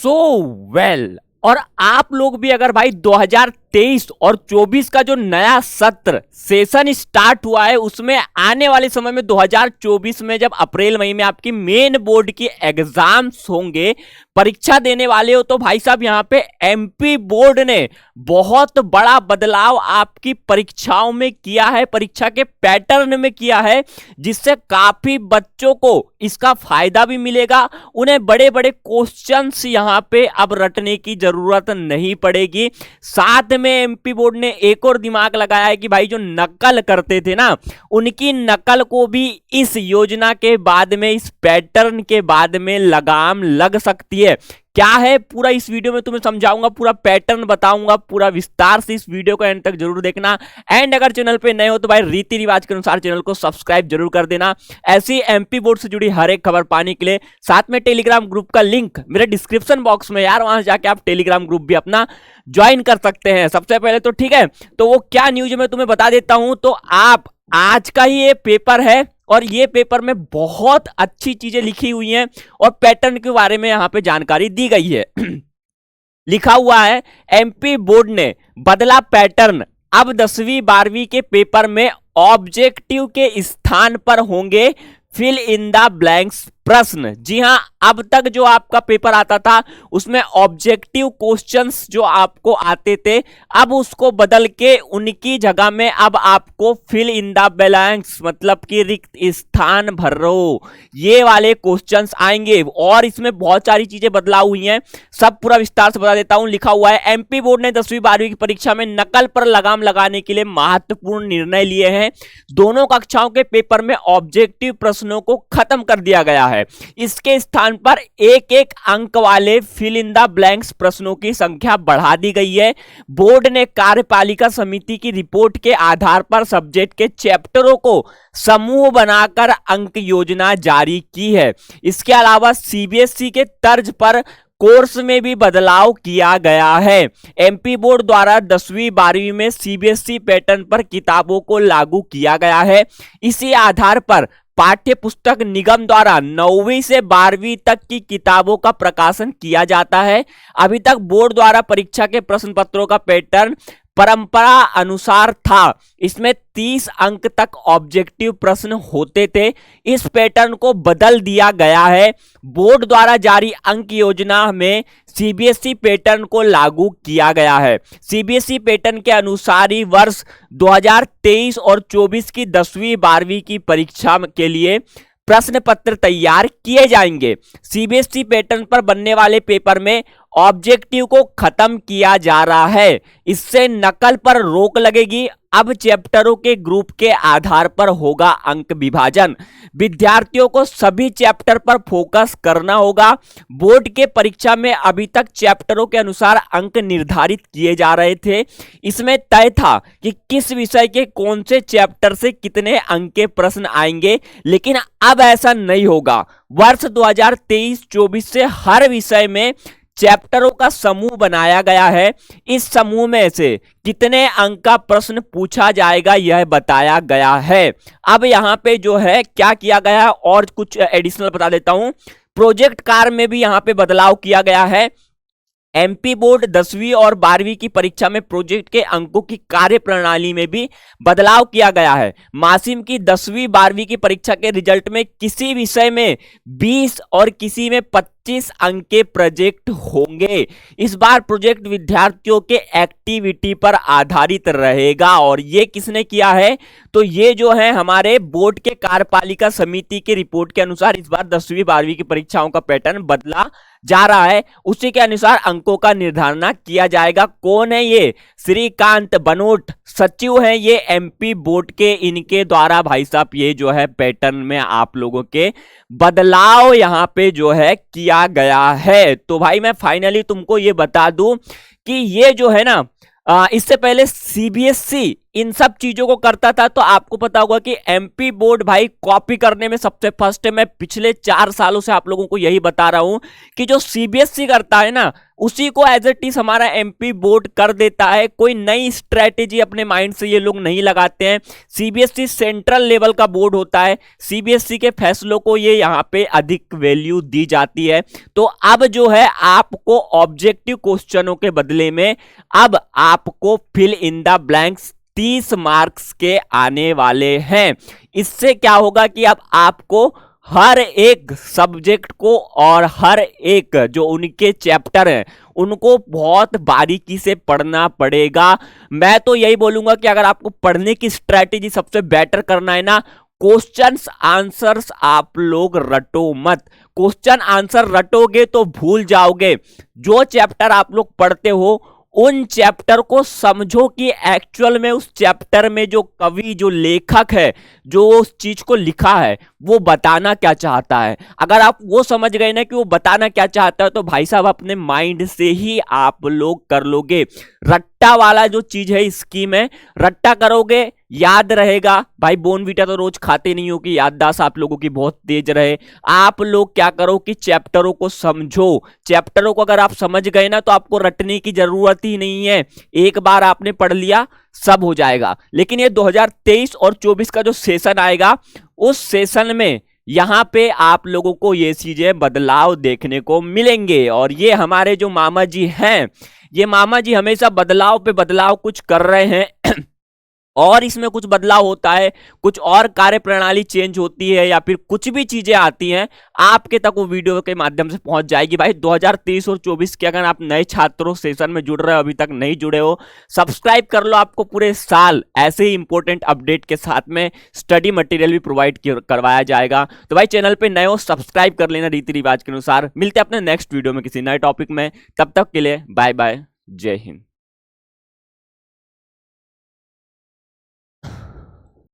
So well. और आप लोग भी अगर भाई 2023 और 24 का जो नया सत्र सेशन स्टार्ट हुआ है उसमें आने वाले समय में 2024 में जब अप्रैल मई में आपकी मेन बोर्ड की एग्जाम्स होंगे, परीक्षा देने वाले हो, तो भाई साहब यहाँ पे एमपी बोर्ड ने बहुत बड़ा बदलाव आपकी परीक्षाओं में किया है, परीक्षा के पैटर्न में किया है, जिससे काफी बच्चों को इसका फायदा भी मिलेगा। उन्हें बड़े बड़े क्वेश्चंस यहाँ पे अब रटने की जरूरत नहीं पड़ेगी। साथ में एमपी बोर्ड ने एक और दिमाग लगाया है कि भाई जो नकल करते थे ना, उनकी नकल को भी इस योजना के बाद में, इस पैटर्न के बाद में लगाम लग सकती है। क्या है पूरा इस वीडियो में तुम्हें समझाऊंगा, पूरा पैटर्न बताऊंगा, पूरा विस्तार से इस वीडियो को एंड तक जरूर देखना। एंड अगर चैनल पे नए हो तो भाई रीति रिवाज के अनुसार चैनल को सब्सक्राइब जरूर कर देना, ऐसी एमपी बोर्ड से जुड़ी हर एक खबर पाने के लिए। साथ में टेलीग्राम ग्रुप का लिंक मेरे डिस्क्रिप्शन बॉक्स में यार, वहां जाके आप टेलीग्राम ग्रुप भी अपना ज्वाइन कर सकते हैं। सबसे पहले तो ठीक है, तो वो क्या न्यूज मैं तुम्हें बता देता हूं। तो आप आज का ही ये पेपर है और ये पेपर में बहुत अच्छी चीजें लिखी हुई हैं और पैटर्न के बारे में यहां पे जानकारी दी गई है। लिखा हुआ है एमपी बोर्ड ने बदला पैटर्न, अब 10वीं 12वीं के पेपर में ऑब्जेक्टिव के स्थान पर होंगे फिल इन द ब्लैंक्स प्रश्न। जी हां, अब तक जो आपका पेपर आता था उसमें ऑब्जेक्टिव क्वेश्चंस जो आपको आते थे, अब उसको बदल के उनकी जगह में अब आपको फिल इन द ब्लैंक्स, मतलब कि रिक्त स्थान भरो, ये वाले क्वेश्चंस आएंगे। और इसमें बहुत सारी चीजें बदलाव हुई हैं, सब पूरा विस्तार से बता देता हूं। लिखा हुआ है एमपी बोर्ड ने 10वीं 12वीं की परीक्षा में नकल पर लगाम लगाने के लिए महत्वपूर्ण निर्णय लिए हैं। दोनों कक्षाओं के पेपर में ऑब्जेक्टिव प्रश्नों को खत्म कर दिया गया है। इसके स्थान पर एक एक अंक वाले फिल इन द ब्लैंक्स प्रश्नों की संख्या बढ़ा दी गई है। बोर्ड ने कार्यपालिका समिति की रिपोर्ट के आधार पर सब्जेक्ट के चैप्टरों को समूह बनाकर अंक योजना जारी की है। इसके अलावा सीबीएसई के तर्ज पर कोर्स में भी बदलाव किया गया है। एमपी बोर्ड द्वारा 10वीं 12वीं में सीबीएसई पैटर्न पर किताबों को लागू किया गया है। इसी आधार पर पाठ्य पुस्तक निगम द्वारा 9वीं से 12वीं तक की किताबों का प्रकाशन किया जाता है। अभी तक बोर्ड द्वारा परीक्षा के प्रश्न पत्रों का पैटर्न परंपरा अनुसार था। इसमें 30 अंक तक ऑब्जेक्टिव प्रश्न होते थे। इस पैटर्न को बदल दिया गया है। बोर्ड द्वारा जारी अंक योजना में सीबीएसई पैटर्न को लागू किया गया है। सीबीएसई पैटर्न के अनुसार ही वर्ष 2023 और 24 की 10वीं 12वीं की परीक्षा के लिए प्रश्न पत्र तैयार किए जाएंगे। सीबीएसई पैटर्न पर बनने वाले पेपर में ऑब्जेक्टिव को खत्म किया जा रहा है। इससे नकल पर रोक लगेगी। अब चैप्टरों के ग्रुप के आधार पर होगा अंक विभाजन। विद्यार्थियों को सभी चैप्टर पर फोकस करना होगा। बोर्ड के परीक्षा में अभी तक चैप्टरों के अनुसार अंक निर्धारित किए जा रहे थे। इसमें तय था कि किस विषय के कौन से चैप्टर से कितने अंक के प्रश्न आएंगे, लेकिन अब ऐसा नहीं होगा। वर्ष 2023-24 से हर विषय में चैप्टरों का समूह बनाया गया है। इस समूह में से कितने अंक का प्रश्न पूछा जाएगा यह बताया गया है। अब यहां पे जो है क्या किया गया है और कुछ एडिशनल बता देता हूं। प्रोजेक्ट कार्य में भी यहां पे बदलाव किया गया है। एमपी बोर्ड 10वीं और 12वीं की परीक्षा में प्रोजेक्ट के अंकों की कार्य प्रणाली में भी बदलाव किया गया है। मासिम की 10वीं 12वीं की परीक्षा के रिजल्ट में किसी विषय में 20 और किसी में 25 अंक के प्रोजेक्ट होंगे। इस बार प्रोजेक्ट विद्यार्थियों के एक्टिविटी पर आधारित रहेगा। और ये किसने किया है? तो ये जो है हमारे बोर्ड के कार्यपालिका समिति की रिपोर्ट के अनुसार इस बार 10वीं 12वीं की परीक्षाओं का पैटर्न बदला जा रहा है। उसी के अनुसार अंकों का निर्धारण किया जाएगा। कौन है ये? श्रीकांत बनोट सचिव हैं ये एमपी बोर्ड के। इनके द्वारा भाई साहब ये जो है पैटर्न में आप लोगों के बदलाव यहां पे जो है किया गया है। तो भाई मैं फाइनली तुमको ये बता दूं कि ये जो है ना, इससे पहले सीबीएसई इन सब चीजों को करता था। तो आपको पता होगा कि एमपी बोर्ड भाई कॉपी करने में सबसे फर्स्ट है। मैं पिछले 4 सालों से आप लोगों को यही बता रहा हूं कि जो सीबीएसई करता है ना, उसी को एज इट इज हमारा एमपी बोर्ड कर देता है। कोई नई स्ट्रेटेजी अपने माइंड से ये लोग नहीं लगाते हैं। सीबीएसई सेंट्रल लेवल का बोर्ड होता है, सीबीएसई के फैसलों को ये यहाँ पे अधिक वैल्यू दी जाती है। तो अब जो है आपको ऑब्जेक्टिव क्वेश्चनों के बदले में अब आपको fill in the blanks 30 marks के आने वाले हैं। इससे क्या होगा कि अब आपको हर एक सब्जेक्ट को और हर एक जो उनके चैप्टर हैं उनको बहुत बारीकी से पढ़ना पड़ेगा। मैं तो यही बोलूंगा कि अगर आपको पढ़ने की स्ट्रैटेजी सबसे बेटर करना है ना, क्वेश्चंस आंसर्स आप लोग रटो मत। क्वेश्चन आंसर रटोगे तो भूल जाओगे। जो चैप्टर आप लोग पढ़ते हो उन चैप्टर को समझो कि एक्चुअल में उस चैप्टर में जो कवि, जो लेखक है, जो उस चीज को लिखा है वो बताना क्या चाहता है। अगर आप वो समझ गए ना कि वो बताना क्या चाहता है तो भाई साहब अपने माइंड से ही आप लोग कर लोगे। रट्टा वाला जो चीज है स्कीम है, रट्टा करोगे याद रहेगा। भाई बोनवीटा तो रोज खाते नहीं हो कि याददाश्त आप लोगों की बहुत तेज रहे। आप लोग क्या करो कि चैप्टरों को समझो। चैप्टरों को अगर आप समझ गए ना तो आपको रटने की जरूरत ही नहीं है। एक बार आपने पढ़ लिया सब हो जाएगा। लेकिन ये 2023 और 24 का जो सेशन आएगा उस सेशन में यहां पे आप लोगों को ये चीजें बदलाव देखने को मिलेंगे। और ये हमारे जो मामा जी हैं, ये मामा जी हमेशा बदलाव पे बदलाव कुछ कर रहे हैं और इसमें कुछ बदलाव होता है, कुछ और कार्य प्रणाली चेंज होती है या फिर कुछ भी चीजें आती हैं आपके तक वो वीडियो के माध्यम से पहुंच जाएगी। भाई 2023 और 24 के अगर आप नए छात्रों सेशन में जुड़ रहे हो, अभी तक नहीं जुड़े हो, सब्सक्राइब कर लो। आपको पूरे साल ऐसे ही इंपॉर्टेंट अपडेट के साथ में स्टडी मटेरियल भी प्रोवाइड करवाया जाएगा। तो भाई चैनल पे नए हो सब्सक्राइब कर लेना रीति रिवाज के अनुसार। मिलते हैं अपने नेक्स्ट वीडियो में किसी नए टॉपिक में। तब तक के लिए बाय बाय, जय हिंद।